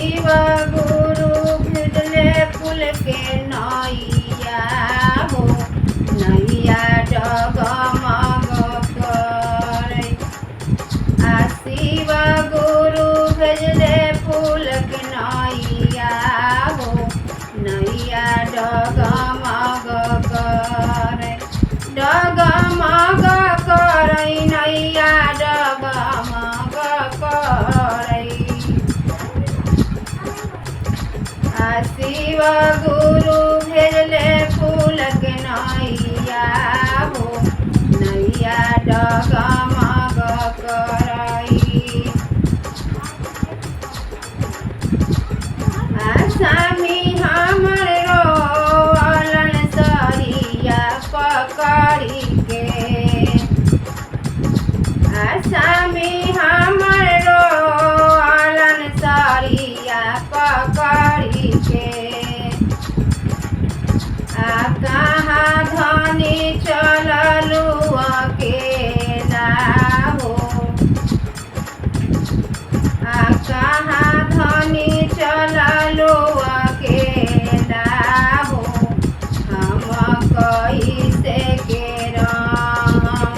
शिव गुरु भेजले फूल के नैया हो नैया डगमग करे। शिव गुरु भेजले फूल के नैया हो नैया डगमग करे। डगमग करे नैया डगमग करे। शिव गुरु भेजले फूल के नैया हो नैया डगमग करई। स्वामी हमर रोअलन सरिया पकड़ी के। स्वामी हमर रोअलन सरिया पकड़ी के। कहाँ धनी चललू अकेला हो। कहाँ धनी चललू अकेला हो। हम कैसे के रहम।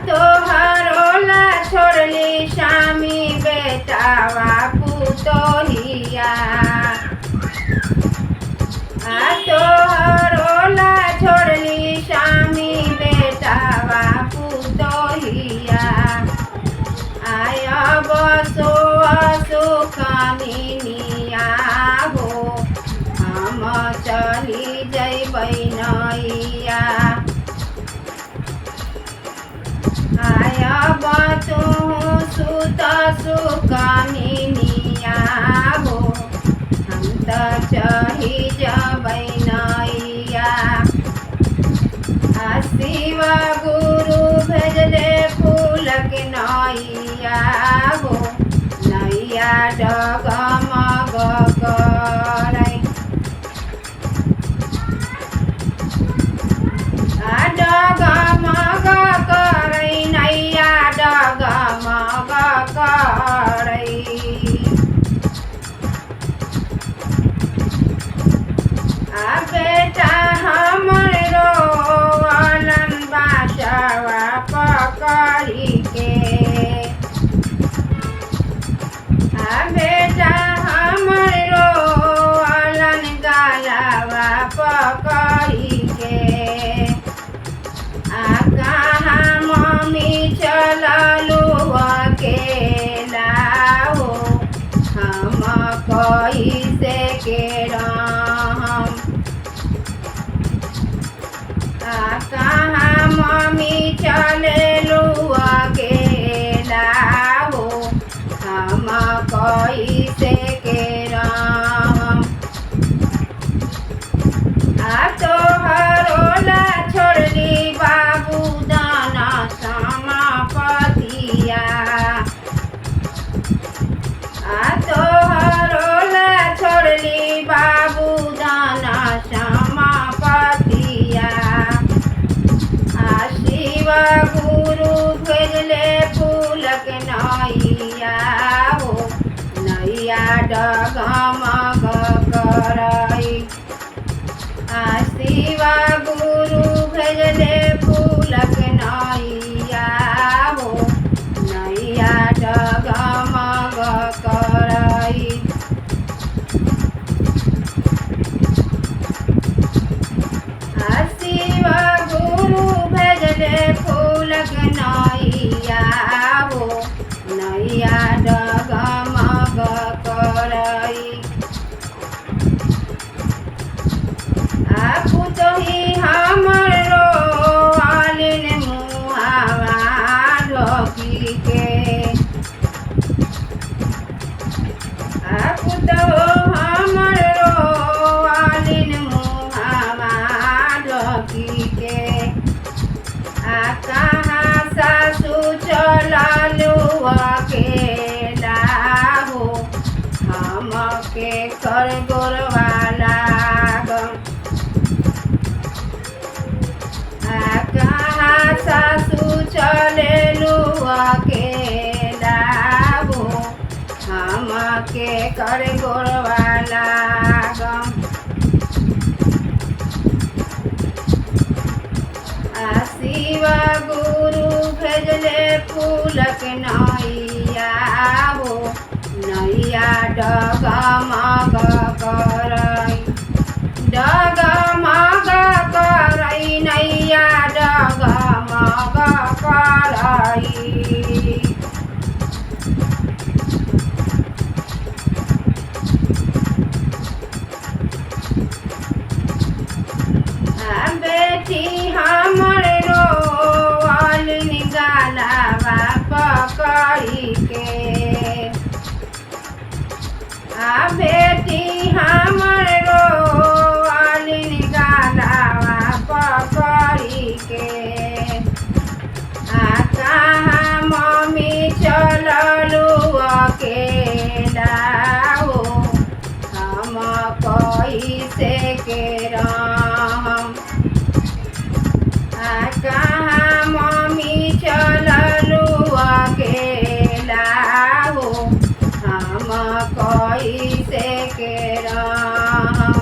तोहरोला छोड़ली स्वामी बेटावा पुतोहिया। तोहरोला छोड़ली स्वामी बेटावा पुतोहिया। आय बसो सुखनिया हो हम चली जैबै नैया। आय तू सुत सुखनिया हो हम त चही जबै नैया। शिव गुरु भेजले फूल के नैया हो नैया डगमग करे। डगमग करे नैया डगमग करे। बेटा हमर रोअलन बाटवा पकड़ी के। बेटा हमर रोअलन गालवा पकड़ी के। कहाँ मम्मी चललू अकेला हो हम कैसे के रहम। कहाँ मम्मी चललू अकेला हो हम कैसे के रहम। तोहरोला छोड़ली बाबू दाना समापतिया। तोहरोला छोड़ली बाबू दाना समापतिया। शिव गुरु भेजले फूल के नैया हो नैया डगमग करई। शिव गुरु भेजले फूल के नैया हो नैया डगमग करई। शिव गुरु भेजले फूल के नैया हो नैया डगमग करई। पुतोही हमर रोअलिन मुहावा ढोकी के। पुतोह हमर रोअलिन मुहावा ढोकी के। कहाँ सासू चललू अकेला हो हम के कर गोरवा लागम। के कर गोरवाला गम शिव गुरु भेजले फूलक नैया हो नैया डगमग करई डगमग करई नैया डगमग करई बेटी हमर रोअलिन गालावा पकड़ी के बेटी हमर रोअलिन गालावा पकड़ी के कहाँ मम्मी चललू अकेला हो हम कैसे के रहम कहाँ मम्मी चललू अकेला हो हम कैसे के रहम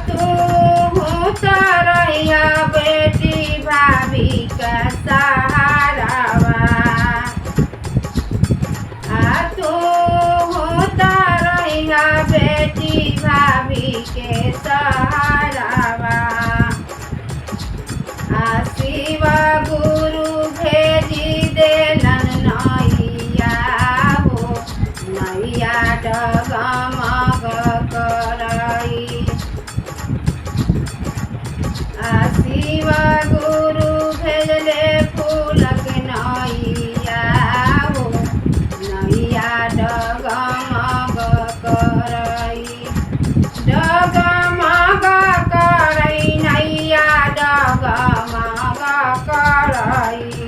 तू तरैया बेटी भाभी का सहारावा तू तरैया बेटी भाभी के सहारावा शिव गुरु भेजी देलन नैया हो नैया डगमग करई शिव गुरु भेजले फूलक नैया हो नैया डगमग करई डगमग करई नैया डगमग करई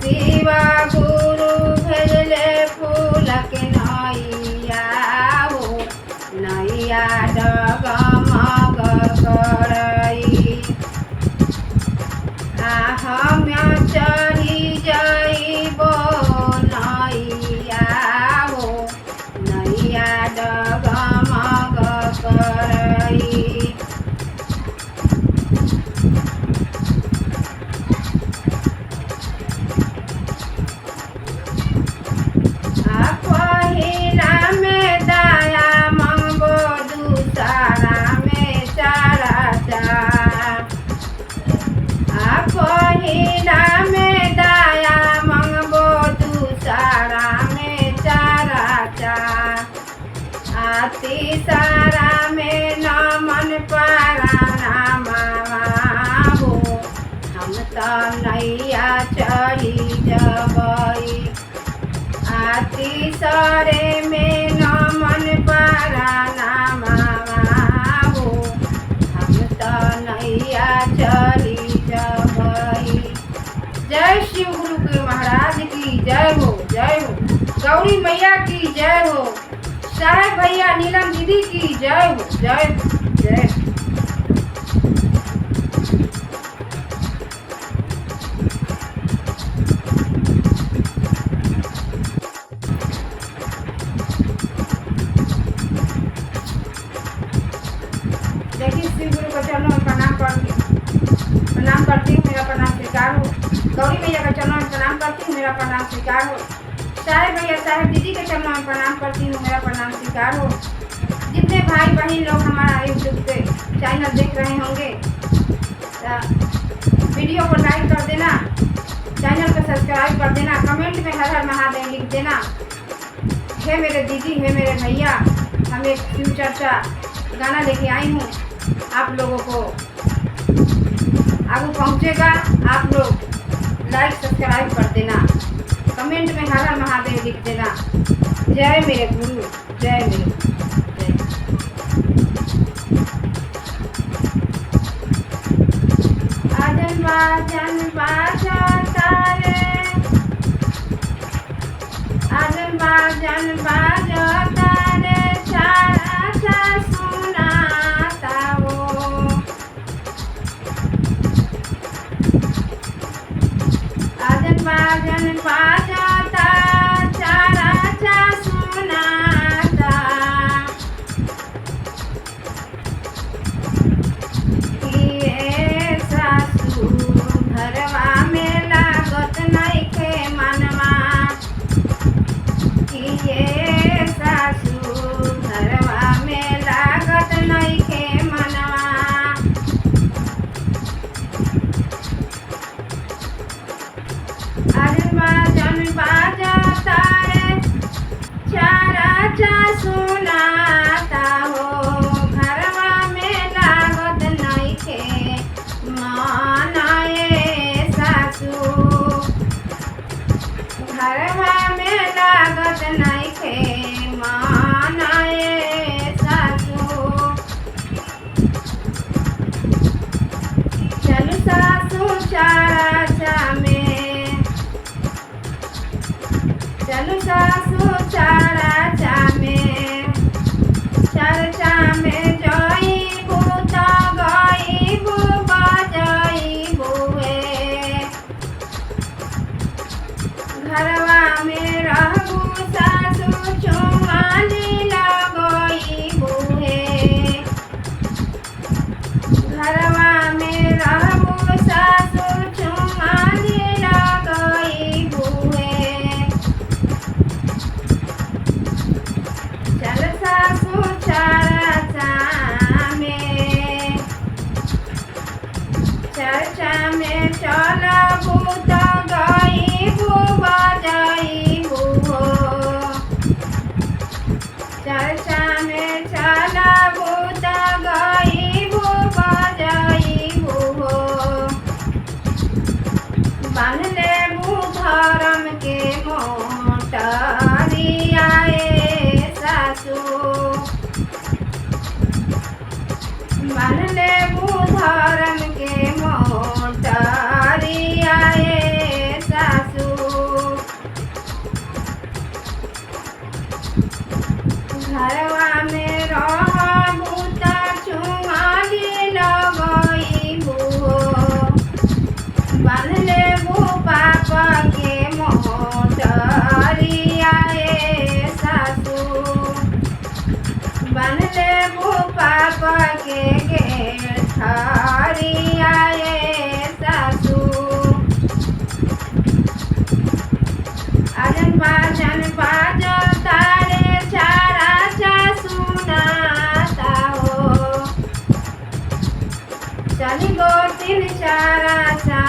शिव गुरु भेजले फूलक नैया हो नैया डगमग करई हम चढ़ी जइबो नैया हो नैया डगमग करई पहिला में दाया मंगो दूसरा में चारा पहिला में दाया मंगो दूसरा में चारा तीसरा में नमन पराना हो हम तो नैया चढ़ी जबई तीसरे में नमन पराना हो हम तो नैया चढ़ी जबई जय शिव गुरु के महाराज की जय हो गौरी मैया की जय हो साहेब भैया नीलम दीदी की जय हो जय जय देखिए शिव गुरु को चरणों में प्रणाम करती हूँ मेरा प्रणाम स्वीकार हो गौरी मैया के चरणों में प्रणाम करती हूँ मेरा प्रणाम स्वीकार हो साहेब भैया साहेब दीदी के चरणों में प्रणाम करती हूँ मेरा प्रणाम स्वीकार हो जितने भाई बहन लोग हमारा यूट्यूब पे चैनल देख रहे होंगे वीडियो को लाइक कर देना चैनल को सब्सक्राइब कर देना कमेंट में हर हर महादेव लिख देना हे मेरे दीदी हे मेरे भैया हम एक शिव चर्चा गाना लेके आई हूँ आप लोगों को आगे पहुँचेगा आप लोग लाइक सब्सक्राइब कर देना कमेंट में हर हर महादेव लिख देना जय मेरे गुरु जय मेरे जय आजन बाजा तारे आजन बाजा तारे चाचा सुनाता हो आजन बाजा अरे बाजन बाजाता रे चारा चा सुनाता हो घरवा में लागत नइखे मानाए सासू घरवा में लागत नइखे मानाए सासू चल सासू चारा चा में चल सासू चारा चा में चर्चा में जइबू त गइबू बजइबू हे घरवा में रहबू सासू चुमानी लगइबू हे घरवा में रहबू सासू चुमानी लगइबू हे चल सासू चारा चा में चर्चा में चलबू त गइबू बजइबू हो चर्चा में चलबू त गइबू बजइबू हो बांध लेबू धर्म के मोटरिया सासू बांध लेबू धर्म के मोटरिया सासू घरवा में रहबू त चुमाली लगइबू हो बांध लेबू पाप के मोटरिया सासू बांध लेबू पाप के गेठरिया सासू अजन बाजन बाजता रे चारा चा सुनाता हो चली गोतिन चारा चा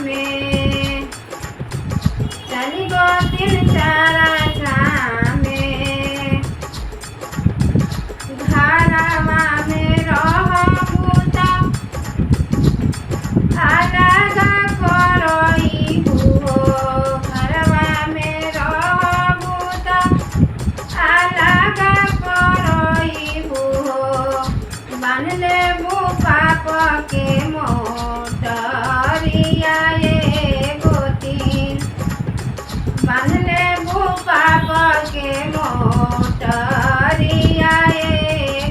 में चली गोतिन चारा चा में घरवा में रहबू त अलग करइबू हो घरवा में रहबू त अलग करइबू हो बांध लेबू पाप के मोटरिया गोतिन बांध लेबू पाप के मोटरिया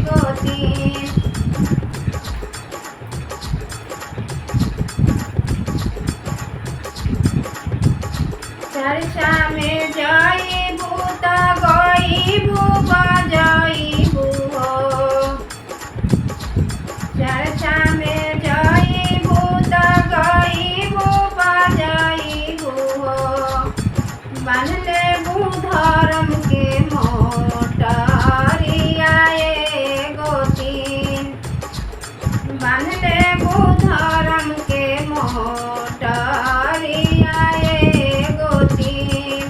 गोतिन चर्चा में जइबू त गइबू बजइबू हो चर्चा में जइबू त गइबू बजइबू हो बांध लेबू धर्म के मोटरिया गोतिन बांध लेबू धर्म के मोटरिया गोतिन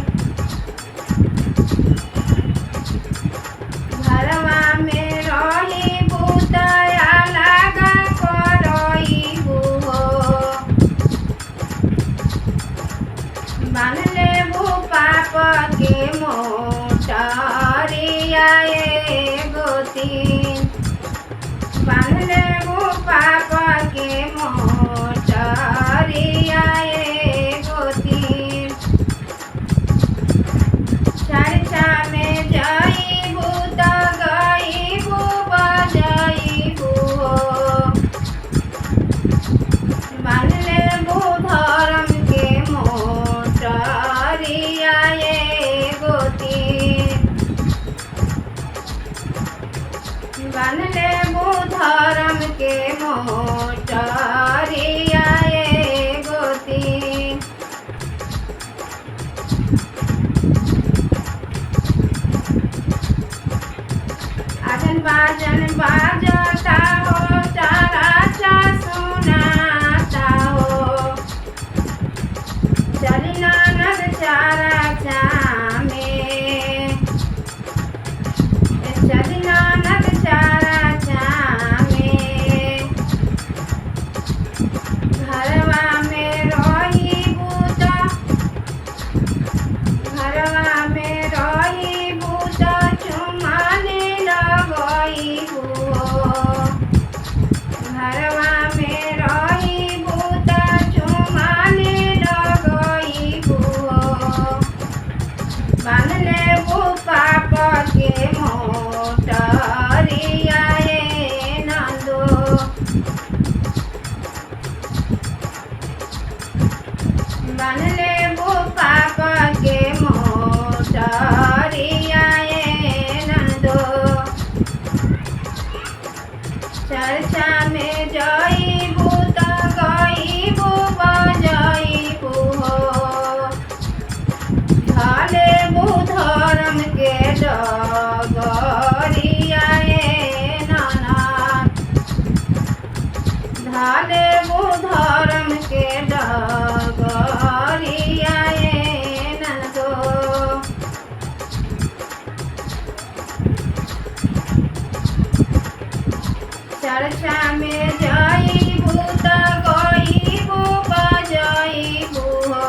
घरवा में रहिबू त अलग करइबू हो बांध लेबू पाप के मोटरिया गोतिन बांध लेबू पाप के मोटरिया गोतिन चर्चा में जइबू त गइबू बजइबू हो बांध लेबू धर्म के मोटरिया गोतिन बांध लेबू धर्म के मोटरिया गोतिन आजन बाजन बाजता हो चारा चा सुनाता हो चली चली ननद चारा चामे, चली ननद चारा चामे, घरवा में रही बूता, घरवा में रही बूता चुमाने लगई हो, घरवा में रही बूता चुमाने लगई हो, बांध ले वो पाप के मोटरिया ए नंदो, बांध ले वो पाप के मोटरिया ए नंदो, चर्चा में जईबू त गईबू बजईबू हो, धले बू धर्म के डगरिया ए ननद, धले बू धर्म के डगरिया ए ननदो, चर्चा में जईबू त गईबू बजईबू हो,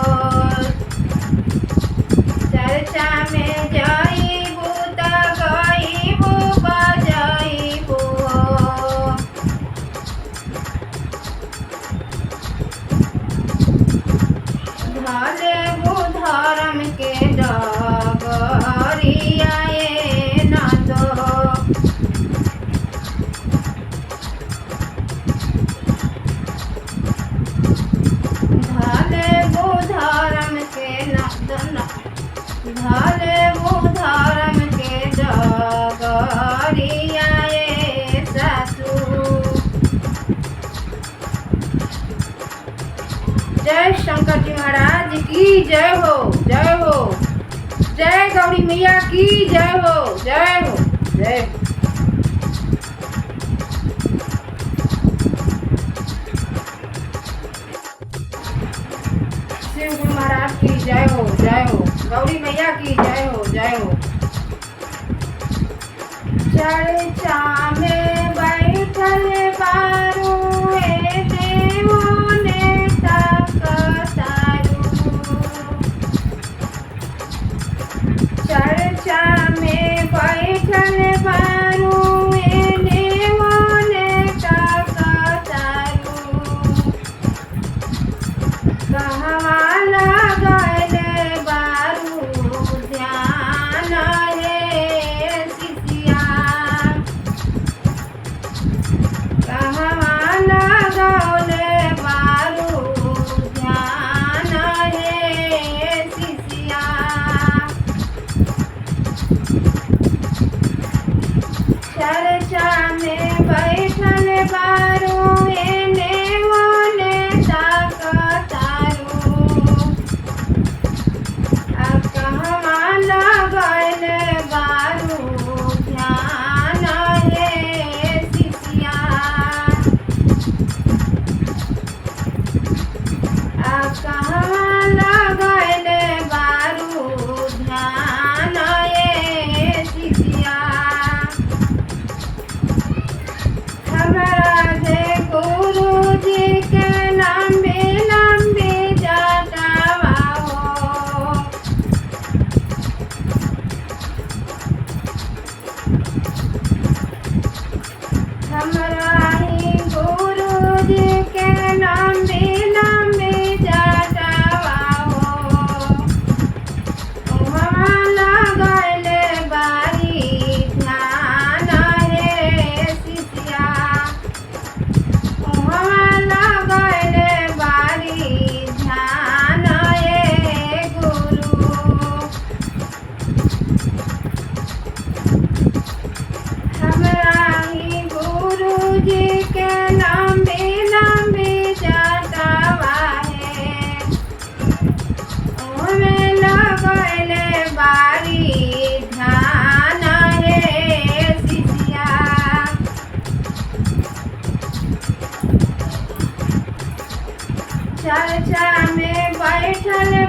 चर्चा में जईबू त गईबू बजईबू हो, धले बू धर्म के डगरिया ए नंदो, धले वो धर्म के धले वो धर्म के डगरिया ए सासू। जय शंकर जी महाराज की जय हो, जय हो, जय गौरी मैया की जय हो, जय हो, जय हो। शिव गुरु महाराज की जय हो, जय हो, गौरी मैया की जय हो, जय हो। चर्चा में बैठल बारू ए देवो ने ताकतारू, चर्चा में बैठल बारू ए देवो ने ताकतारू, कहवा लगल बारू ध्यान रे सिसिया, कहवा लगल बारू ध्यान रे सिसिया, चर्चा में बैठल बारू एने ओने ताकतारू, कहवा लगल बारू ध्यान रे सिसिया, कहवा लगल बारू ध्यान रे सिसिया, हमरा जे गुरु जी के लंबे लंबे जटावा हो, हमरा ही गुरु जी के लंबे लंबे जटावा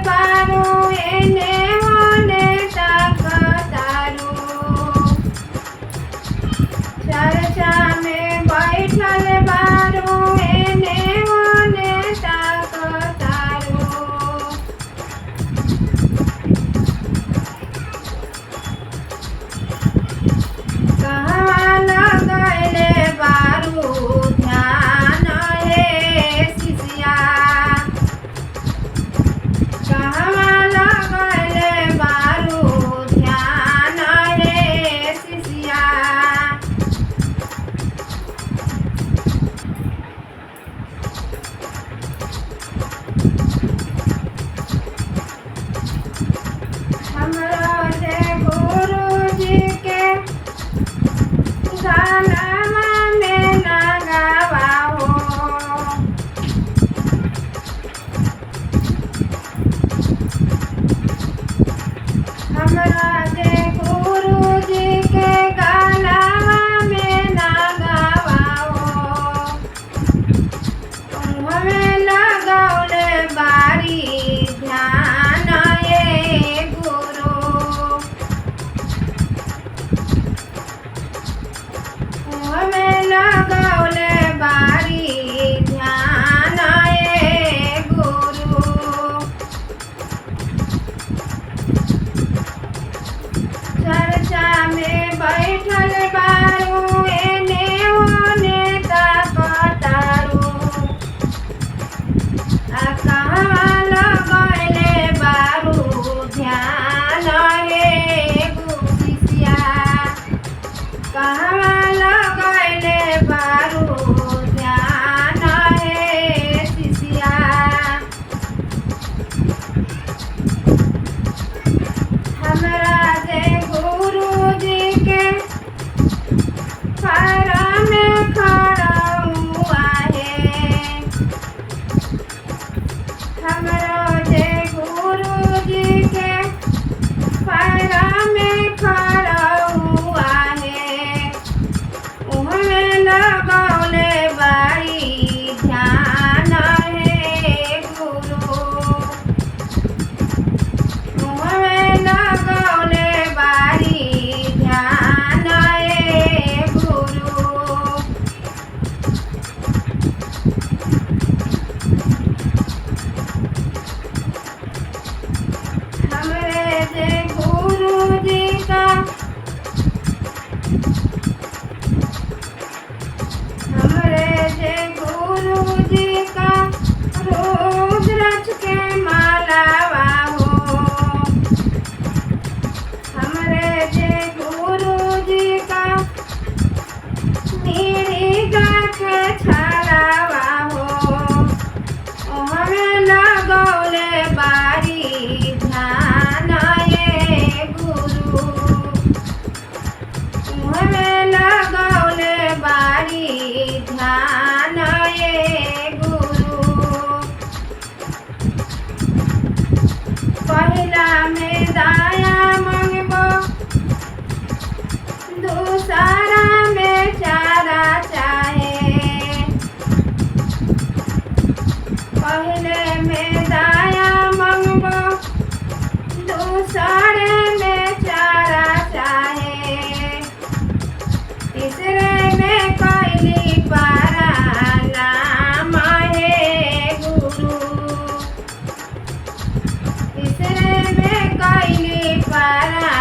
बारू एने ओने ताकतारू चर्चा में बैठल बारू एने ओने ताकतारू कहवा लगैले बारू ध्यान हे शिष्या कहवा लगैले बारू ध्यान हे शिष्या हमरा जे गुरुजी के गानवा में ना गावा हो हमरा जे गुरुजी के गानवा में ना गावा हो हमें लगौले बारी ध्यान ये गुरु हमें लगौले बारी ध्यान ये गुरु चर्चा में बैठल बारू एने ओने ताकतारू कहवा लगैले बारू ध्यान हे शिष्या कहवा लगैले बारू ध्यान हे शिष्या हमरा जे गुरुजी के पैर में खड़ऊ आहे हमरो जे गुरुजी के पैर में खड़ऊ आहे उहमे लगौले बारी ध्यान हे गुरु उहमे लगौले बारी ध्यान हे गुरु हमरे जे गुरुजी का हमरे जे गुरुजी का रुद्राक्ष के मालावा हो हमरे जे गुरुजी का मृगा के छालावा हो हमें लगौले बारी ध्यान ये गुरु हमें लगौले बारी ध्यान ये गुरु पहिला में दाया मंगबो दूसरा में चारा चाहे पहले में दाया मंगबो दूसरे में चारा चाहे तीसरे में कैली पारा नाम हे गुरु तीसरे में कैली पारा